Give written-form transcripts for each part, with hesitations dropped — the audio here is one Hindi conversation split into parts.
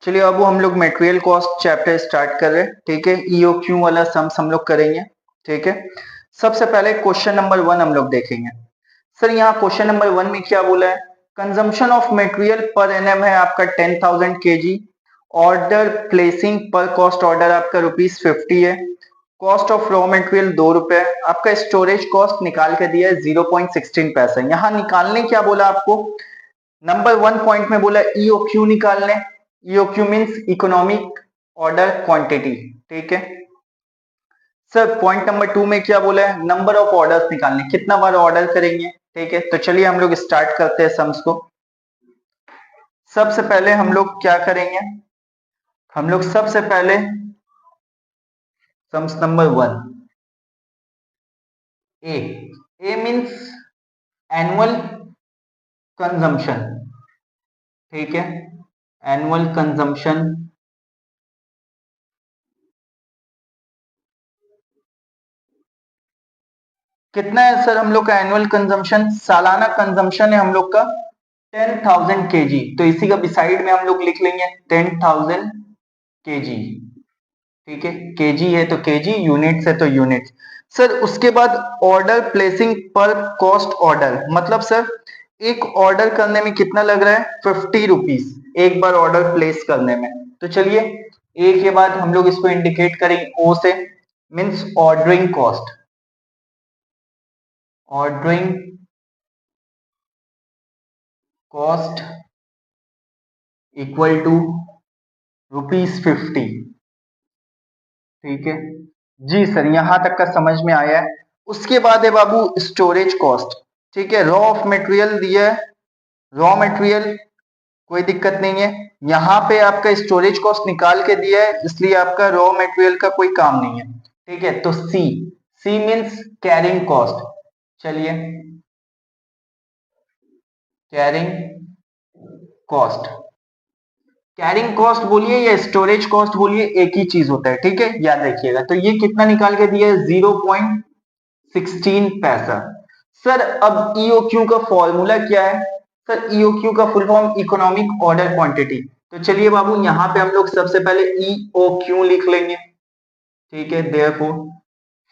चलिए अब हम लोग मटेरियल कॉस्ट चैप्टर स्टार्ट कर रहे हैं। ठीक है, ईओक्यू वाला सम्स हम लोग करेंगे। ठीक है, सबसे पहले क्वेश्चन नंबर 1 हम लोग देखेंगे। सर यहाँ क्वेश्चन नंबर 1 में क्या बोला है? कंजम्पशन ऑफ मटेरियल पर एनएम है आपका 10,000 केजी। ऑर्डर प्लेसिंग पर कॉस्ट ऑर्डर आपका ₹50 है। Cost of raw material ₹2। आपका स्टोरेज कॉस्ट निकाल के दिया है 0.16 पैसा। यहाँ निकालने क्या बोला आपको? नंबर 1 पॉइंट में बोला ईओक्यू निकालने। EOQ means economic order quantity. ठीक है सर, पॉइंट नंबर 2 में क्या बोला है? नंबर ऑफ ऑर्डर्स निकालने, कितना बार ऑर्डर करेंगे। ठीक है, तो चलिए हम लोग स्टार्ट करते हैं सम्स को। सबसे पहले हम लोग क्या करेंगे? हम लोग सबसे पहले सम्स नंबर 1 ए। ए मीन्स एनुअल कंजम्पशन। ठीक है, एनुअल कंजम्पशन कितना है सर? हम लोग का एनुअल कंजम्पशन, सालाना कंजम्पशन है हम लोग का 10,000 केजी। तो इसी का बिसाइड में हम लोग लिख लेंगे 10,000 केजी। ठीक है, केजी है तो केजी, यूनिट्स है तो यूनिट्स। सर उसके बाद ऑर्डर प्लेसिंग पर कॉस्ट ऑर्डर, मतलब सर एक ऑर्डर करने में कितना लग रहा है? ₹50 एक बार ऑर्डर प्लेस करने में। तो चलिए ए के बाद हम लोग इसको इंडिकेट करेंगे ओ से, means ordering cost. Ordering cost equal to ₹50। ठीक है जी सर, यहां तक का समझ में आया है। उसके बाद है बाबू स्टोरेज कॉस्ट। ठीक है, रॉ ऑफ मटेरियल दिया है, रॉ मटेरियल कोई दिक्कत नहीं है। यहाँ पे आपका स्टोरेज कॉस्ट निकाल के दिया है, इसलिए आपका रॉ मटेरियल का कोई काम नहीं है। ठीक है, तो सी, सी मीन्स कैरिंग कॉस्ट। चलिए कैरिंग कॉस्ट, कैरिंग कॉस्ट बोलिए या स्टोरेज कॉस्ट बोलिए, एक ही चीज होता है। ठीक है, याद रखिएगा। तो ये कितना निकाल के दिया है? 0.16 पैसा। सर अब ईओक्यू का फॉर्मूला क्या है? सर ईओक्यू का full form economic order quantity. तो चलिए बाबू यहाँ पे हम लोग सबसे पहले ईओक्यू लिख लेंगे। ठीक है, देयरफॉर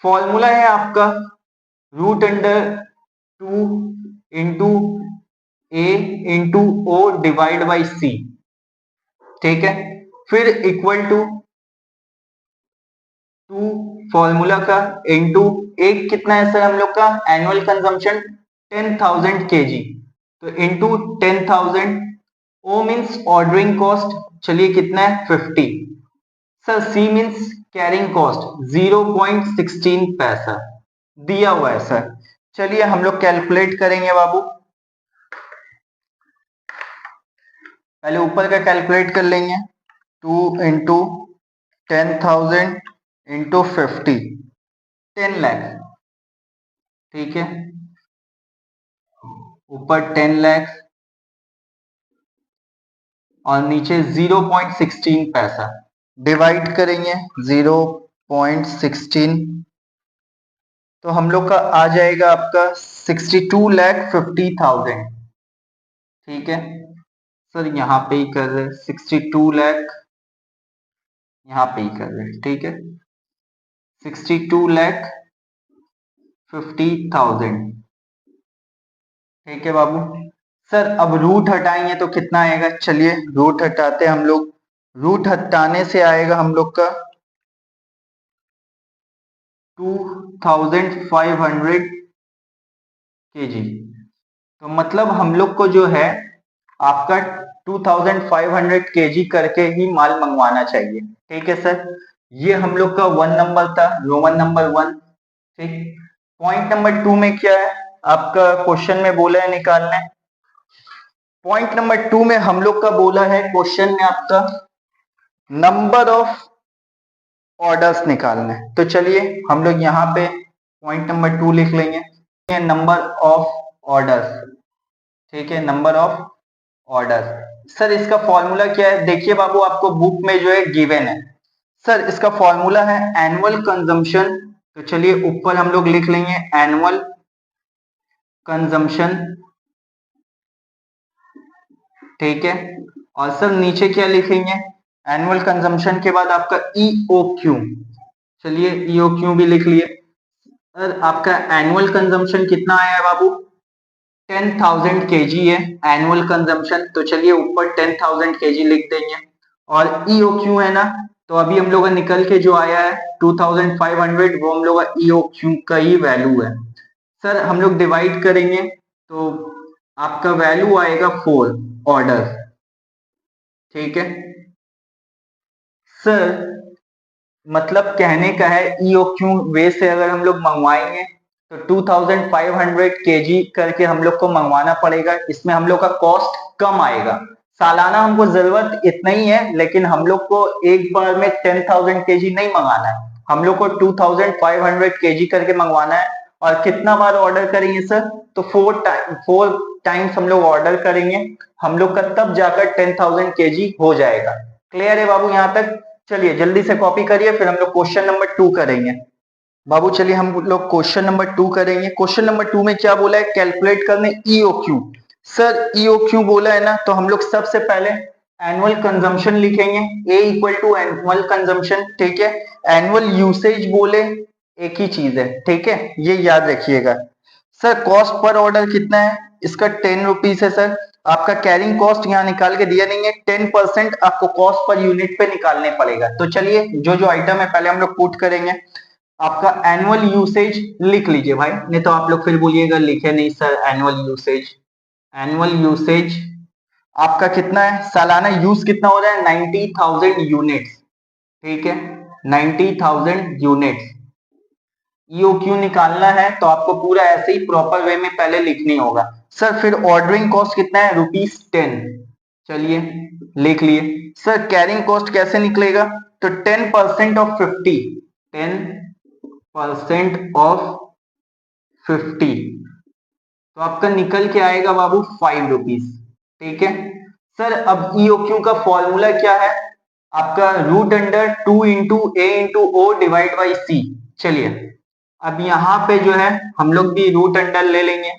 फॉर्मूला है आपका √2 into A into O divide by C. ठीक है, फिर इक्वल टू 2 फॉर्मूला का इंटू एक कितना है सर हम लोग का? एनुअल कंजम्पशन 10,000 केजी, तो into 10,000। O means ordering cost, चलिए कितना है? 50। Sir C means carrying cost 0.16 पैसा दिया हुआ है सर। चलिए हम लोग कैलकुलेट करेंगे बाबू। पहले ऊपर का कैलकुलेट कर लेंगे। 2 इंटू 10,000 इंटू 50, 10 लाख। ठीक है, ऊपर 10 लाख और नीचे 0.16 पैसा। डिवाइड करेंगे 0.16, तो हम लोग का आ जाएगा आपका 62,50,000। ठीक है सर, यहाँ पे ही कर रहे 62 लाख, यहाँ पे ही कर रहे। ठीक है, 62,50,000। ठीक है बाबू। सर अब रूट हटाएंगे तो कितना आएगा? चलिए रूट हटाते हम लोग। रूट हटाने से आएगा हम लोग का 2,500 केजी। तो मतलब हम लोग को जो है आपका 2,500 केजी करके ही माल मंगवाना चाहिए। ठीक है सर, ये हम लोग का 1 नंबर था, रोमन नंबर 1। ठीक, पॉइंट नंबर 2 में क्या है आपका? क्वेश्चन में बोला है निकालना है। पॉइंट नंबर 2 में हम लोग का बोला है क्वेश्चन में आपका नंबर ऑफ ऑर्डर्स निकालना है। तो चलिए हम लोग यहाँ पे पॉइंट नंबर 2 लिख लेंगे, नंबर ऑफ ऑर्डर्स। ठीक है, नंबर ऑफ ऑर्डर। सर इसका फॉर्मूला क्या है? देखिए बाबू आपको बुक में जो है गिवन है। सर इसका फॉर्मूला है एनुअल कंजम्पशन। तो चलिए ऊपर हम लोग लिख लेंगे एनुअल कंजम्पशन। ठीक है, और सर नीचे क्या लिखेंगे? एनुअल कंजम्पशन के बाद आपका EOQ, चलिए EOQ भी लिख लिए। सर आपका एनुअल कंजम्पशन कितना आया है बाबू? 10,000 kg है एनुअल कंजम्पशन, तो चलिए ऊपर 10,000 kg लिख देंगे। और EOQ है ना, तो अभी हम लोग का निकल के जो आया है 2500, वो हम लोग का EOQ का ही वैल्यू है। सर हम लोग डिवाइड करेंगे तो आपका वैल्यू आएगा 4 ऑर्डर, ठीक है सर। मतलब कहने का है EOQ वे से अगर हम लोग मंगवाएंगे तो 2500 kg करके हम लोग को मंगवाना पड़ेगा। इसमें हम लोग का कॉस्ट कम आएगा। सालाना हमको जरूरत इतना ही है, लेकिन हम लोग को एक बार में 10,000 kg नहीं मंगाना है, हम लोग को 2500 kg करके मंगवाना है। और कितना बार ऑर्डर करेंगे सर? तो 4 टाइम्स हम लोग ऑर्डर करेंगे, हम लोग का तब जाकर 10,000 kg हो जाएगा। क्लियर है बाबू यहाँ तक? चलिए जल्दी से कॉपी करिए, फिर हम लोग क्वेश्चन नंबर 2 करेंगे। बाबू चलिए हम लोग क्वेश्चन नंबर 2 करेंगे। क्वेश्चन नंबर 2 में क्या बोला है? कैलकुलेट करने EOQ। सर EOQ बोला है ना, तो हम लोग सबसे पहले एनुअल कंजम्पशन लिखेंगे, A equal to annual consumption, ठीक है। एनुअल यूसेज बोले एक ही चीज है, ठीक है, ये याद रखिएगा। सर कॉस्ट पर ऑर्डर कितना है? इसका 10 रुपीज है सर। आपका कैरिंग कॉस्ट यहाँ निकाल के दिया नहीं है, 10% आपको कॉस्ट पर यूनिट पे निकालने पड़ेगा। तो चलिए जो जो आइटम है पहले हम लोग पुट करेंगे। आपका एनुअल यूसेज लिख लीजिए भाई, नहीं तो आप लोग फिर बोलिएगा लिखे नहीं sir annual usage. Annual usage आपका कितना है? सालाना यूज कितना हो रहा है? 90,000 यूनिट्स, ठीक है, 90,000 यूनिट्स। EOQ निकालना है तो आपको पूरा ऐसे ही प्रॉपर वे में पहले लिखनी होगा। सर फिर ऑर्डरिंग कॉस्ट कितना है? ₹10, चलिए लिख लिए। सर कैरिंग कॉस्ट कैसे निकलेगा? तो 10% ऑफ 50, 10% ऑफ 50, तो आपका निकल के आएगा बाबू 5 रुपीज, ठीक है। सर अब EOQ का फॉर्मूला क्या है? आपका root under 2 into A into O divide by C। चलिए अब यहां पे जो है हम लोग भी रूट अंडर ले लेंगे।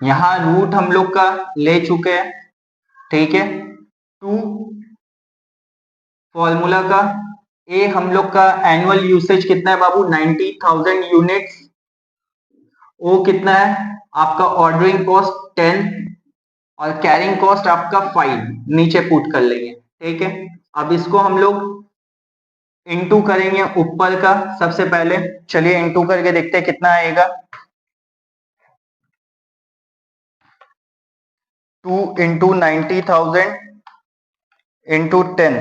यहां रूट हम लोग का ले चुके हैं, ठीक है। 2 फॉर्मूला का, ए हम लोग का एनुअल यूसेज कितना है बाबू? 90,000 यूनिट्स। ओ कितना है आपका? ऑर्डरिंग कॉस्ट 10 और कैरिंग कॉस्ट आपका 5, नीचे पुट कर लेंगे, ठीक है। अब इसको हम लोग इनटू करेंगे ऊपर का सबसे पहले। चलिए इनटू करके देखते हैं कितना आएगा। 2 इंटू 90,000 इंटू 10,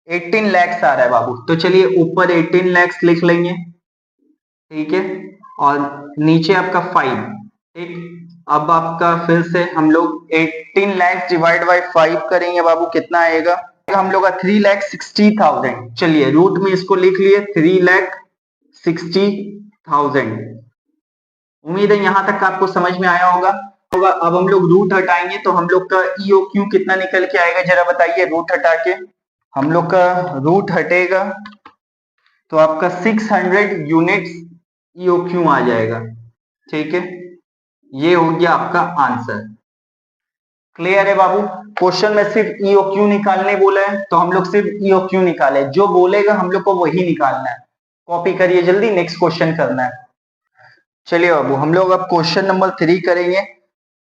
18 लैक्स आ रहा है बाबू। तो चलिए ऊपर 18 लैक्स लिख लेंगे, ठीक है, और नीचे आपका 5, ठीक। अब आपका फिर से हम लोग 18 लैक्स डिवाइड बाई 5 करेंगे बाबू, कितना आएगा? हम लोग का 3,60,000। चलिए रूट में इसको लिख लिए 3,60,000। उम्मीद है यहां तक आपको समझ में आया होगा। अब हम लोग रूट हटाएंगे तो हम लोग का EOQ कितना निकल के आएगा, जरा बताइए। रूट हटा के हम लोग का रूट हटेगा तो आपका 600 यूनिट्स EOQ आ जाएगा, ठीक है। ये हो गया आपका आंसर। क्लियर है बाबू? क्वेश्चन में सिर्फ EOQ निकालने बोला है तो हम लोग सिर्फ EOQ निकाले, जो बोलेगा हम लोग को वही निकालना है। कॉपी करिए जल्दी, नेक्स्ट क्वेश्चन करना है। चलिए बाबू हम लोग अब क्वेश्चन नंबर 3 करेंगे।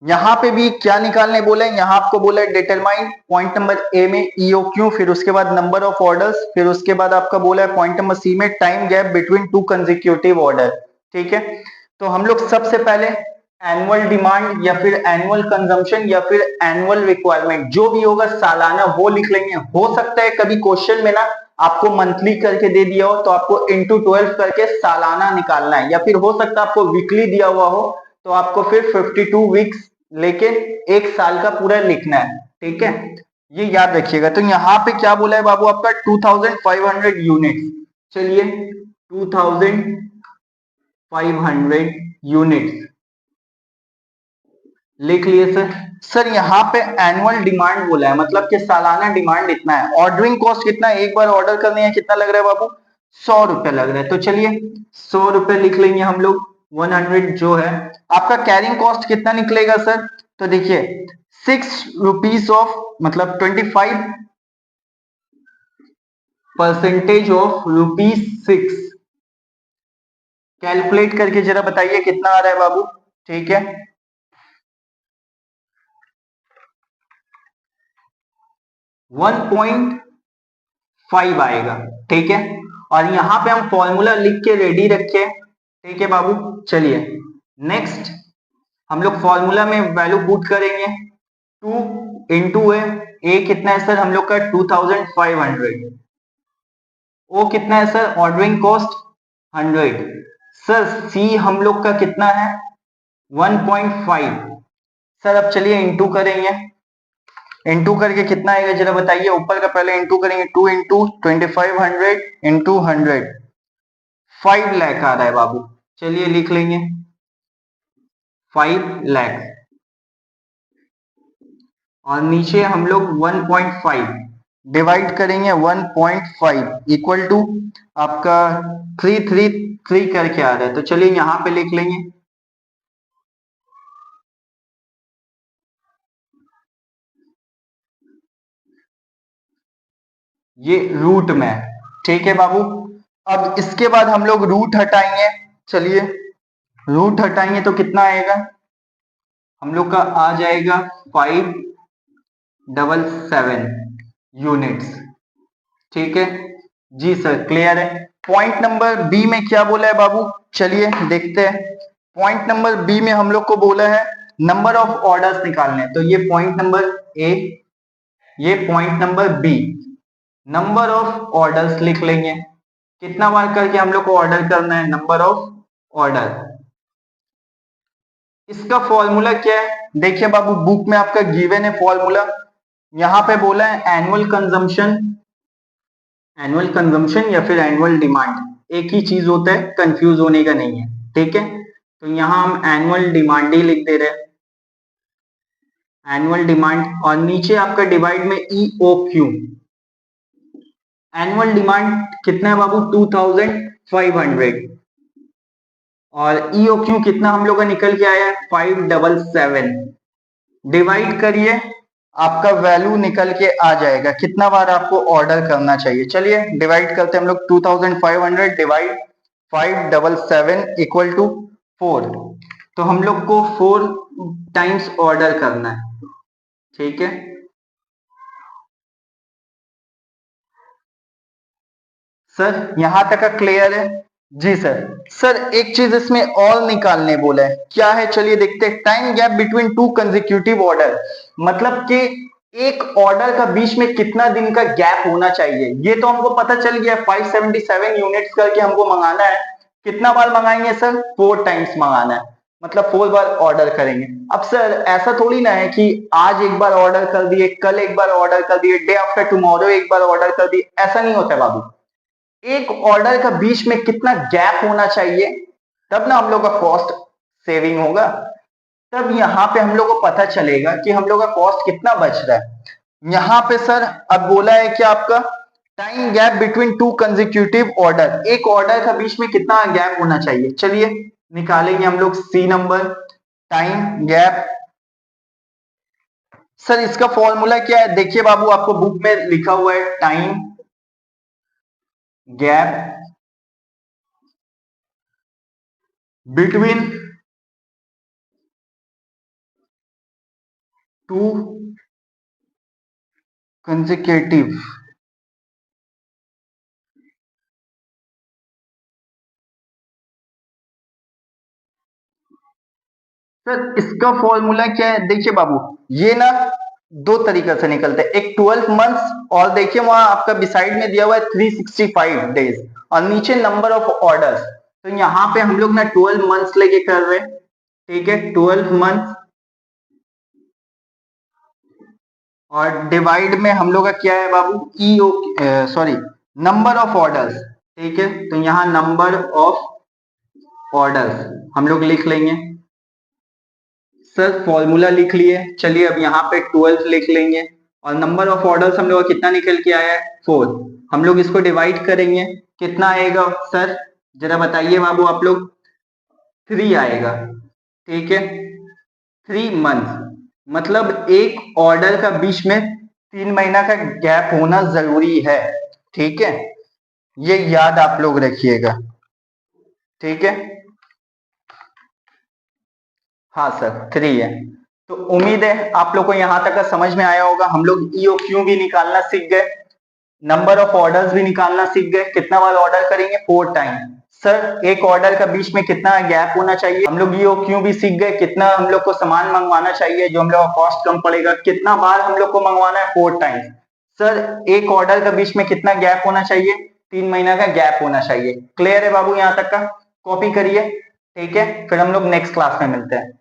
यहाँ पे भी क्या निकालने बोला है? यहाँ आपको बोला है डिटरमाइन, पॉइंट नंबर ए में EOQ, फिर उसके बाद नंबर ऑफ ऑर्डर्स, फिर उसके बाद आपका बोला है पॉइंट नंबर सी में time gap between 2 consecutive order, ठीक है। तो हम लोग सबसे पहले एनुअल डिमांड या फिर एनुअल कंजम्पशन या फिर एनुअल रिक्वायरमेंट, जो भी होगा सालाना, वो लिख लेंगे। हो सकता है कभी क्वेश्चन में ना आपको मंथली करके दे दिया हो तो आपको इंटू 12 करके सालाना निकालना है, या फिर हो सकता है आपको वीकली दिया हुआ हो तो आपको फिर 52 वीक्स लेके एक साल का पूरा लिखना है, ठीक है। ये याद रखिएगा। तो यहाँ पे क्या बोला है बाबू? आपका 2500 यूनिट्स। चलिए 2500 यूनिट्स लिख लिए सर। सर यहाँ पे एनुअल डिमांड बोला है, मतलब कि सालाना डिमांड इतना है। ऑर्डरिंग कॉस्ट कितना है? एक बार ऑर्डर करने हैं कितना लग रहा है बाबू? 100 रुपए लग रहा है। तो चलिए 100 रुपए लिख लेंगे हम लोग। 100 जो है। आपका कैरिंग कॉस्ट कितना निकलेगा सर? तो देखिए 6 रुपीज ऑफ मतलब 25% ऑफ ₹6 कैलकुलेट करके जरा बताइए कितना आ रहा है बाबू। ठीक है, 1.5 आएगा। ठीक है, और यहां पे हम फॉर्मूला लिख के रेडी रखे। ठीक है बाबू, चलिए नेक्स्ट हम लोग फॉर्मूला में वैल्यू पुट करेंगे। 2 इंटू ए कितना है सर हम लोग का 2500। ओ कितना है सर ऑर्डरिंग कॉस्ट 100। सर सी हम लोग का कितना है 1.5। सर अब चलिए इंटू करेंगे। इंटू करके कितना आएगा जरा बताइए। ऊपर का पहले इंटू करेंगे, 2 इंटू 2500 इंटू 100, 5 लाख आ रहा है बाबू। चलिए लिख लेंगे 5 लाख, और नीचे हम लोग 1.5 डिवाइड करेंगे 1.5 इक्वल टू आपका 333 करके आ रहा है। तो चलिए यहां पे लिख लेंगे ये रूट में। ठीक है बाबू, अब इसके बाद हम लोग रूट हटाएंगे। चलिए रूट हटाएंगे तो कितना आएगा हम लोग का आ जाएगा 577 यूनिट्स। ठीक है जी सर, क्लियर है। पॉइंट नंबर बी में क्या बोला है बाबू, चलिए देखते हैं। पॉइंट नंबर बी में हम लोग को बोला है नंबर ऑफ ऑर्डर्स निकालने। तो ये पॉइंट नंबर ए, ये point number B, number of orders लिख लेंगे। कितना बार करके हम लोग को ऑर्डर करना है, नंबर ऑफ ऑर्डर। इसका फॉर्मूला क्या है देखिए बाबू, बुक में आपका गिवन है फॉर्मूला। यहां पे बोला है एनुअल कंजम्पशन, एनुअल कंजम्पशन या फिर एनुअल डिमांड, एक ही चीज होता है, कंफ्यूज होने का नहीं है। ठीक है, तो यहां हम एनुअल डिमांड ही लिख दे रहे हैं, एनुअल डिमांड। और नीचे आपका डिवाइड में EOQ, एनुअल डिमांड कितना है बाबू 2500, और EOQ कितना हम लोग का निकल के आया है 577। डिवाइड करिए, आपका वैल्यू निकल के आ जाएगा कितना बार आपको ऑर्डर करना चाहिए। चलिए डिवाइड करते हैं हम लोग, 2500 डिवाइड 577 इक्वल टू 4। तो हम लोग को 4 टाइम्स ऑर्डर करना है। ठीक है सर, यहां तक का क्लियर है। जी सर। सर एक चीज इसमें और निकालने बोला है, क्या है चलिए देखते हैं। Time gap between 2 consecutive order, मतलब कि एक ऑर्डर का बीच में कितना दिन का गैप होना चाहिए। ये तो हमको पता चल गया 577 यूनिट्स करके हमको मंगाना है। कितना बार मंगाएंगे सर 4 टाइम्स मंगाना है, मतलब 4 बार ऑर्डर करेंगे। अब सर ऐसा थोड़ी ना है कि आज एक बार ऑर्डर कर दिए, कल एक बार ऑर्डर कर दिए, डे आफ्टर टुमारो एक बार ऑर्डर कर दिए, ऐसा नहीं होता है बाबू। एक ऑर्डर का बीच में कितना गैप होना चाहिए, तब ना हम लोग का कॉस्ट सेविंग होगा। तब यहां पे हम लोग को पता चलेगा कि हम लोग का कॉस्ट कितना बच रहा है। यहां पे सर अब बोला है कि आपका time gap between 2 consecutive order, एक ऑर्डर का बीच में कितना गैप होना चाहिए। चलिए निकालेंगे हम लोग C number, time gap. Sir इसका फॉर्मूला क्या है देखिए बाबू, आपको बुक में लिखा हुआ है time gap between 2 consecutive. Sir इसका फॉर्मूला क्या है देखिए बाबू, ये ना दो तरीके से निकलते हैं, एक 12 मंथ्स, और देखिए वहां आपका बिसाइड में दिया हुआ है 365 डेज, और नीचे नंबर ऑफ ऑर्डर्स। तो यहाँ पे हम लोग ना 12 मंथ्स लेके कर रहे हैं। ठीक है 12 मंथ्स, और डिवाइड में हम लोग का क्या है बाबू ईओ, सॉरी नंबर ऑफ ऑर्डर्स। ठीक है, तो यहाँ नंबर ऑफ ऑर्डर्स हम लोग लिख लेंगे। सर फॉर्मूला लिख लिए, चलिए अब यहाँ पे 12 लिख लेंगे, और नंबर ऑफ ऑर्डर्स हम लोग का कितना निकल के आया है 4। हम लोग इसको डिवाइड करेंगे, कितना आएगा सर जरा बताइए बाबू आप लोग। 3 आएगा। ठीक है 3 मंथ, मतलब एक ऑर्डर का बीच में 3 महीना का गैप होना जरूरी है, ठीक है, ये याद आप लोग रखिएगा, ठीक है। हाँ सर 3 है। तो उम्मीद है आप लोग को यहां तक का समझ में आया होगा। हम लोग ईओक्यू भी निकालना सीख गए, नंबर ऑफ ऑर्डर्स भी निकालना सीख गए। कितना बार ऑर्डर करेंगे? 4 टाइम। सर एक ऑर्डर का बीच में कितना गैप होना चाहिए? हम लोग ईओक्यू भी सीख गए, कितना हम लोग को सामान मंगवाना चाहिए जो हम लोग का कॉस्ट कम पड़ेगा। कितना बार हम लोग को मंगवाना है? 4 टाइम्स। सर एक ऑर्डर का बीच में कितना गैप होना चाहिए? 3 महीना का गैप होना चाहिए। क्लियर है बाबू यहाँ तक का? कॉपी करिए, ठीक है, फिर हम लोग नेक्स्ट क्लास में मिलते हैं।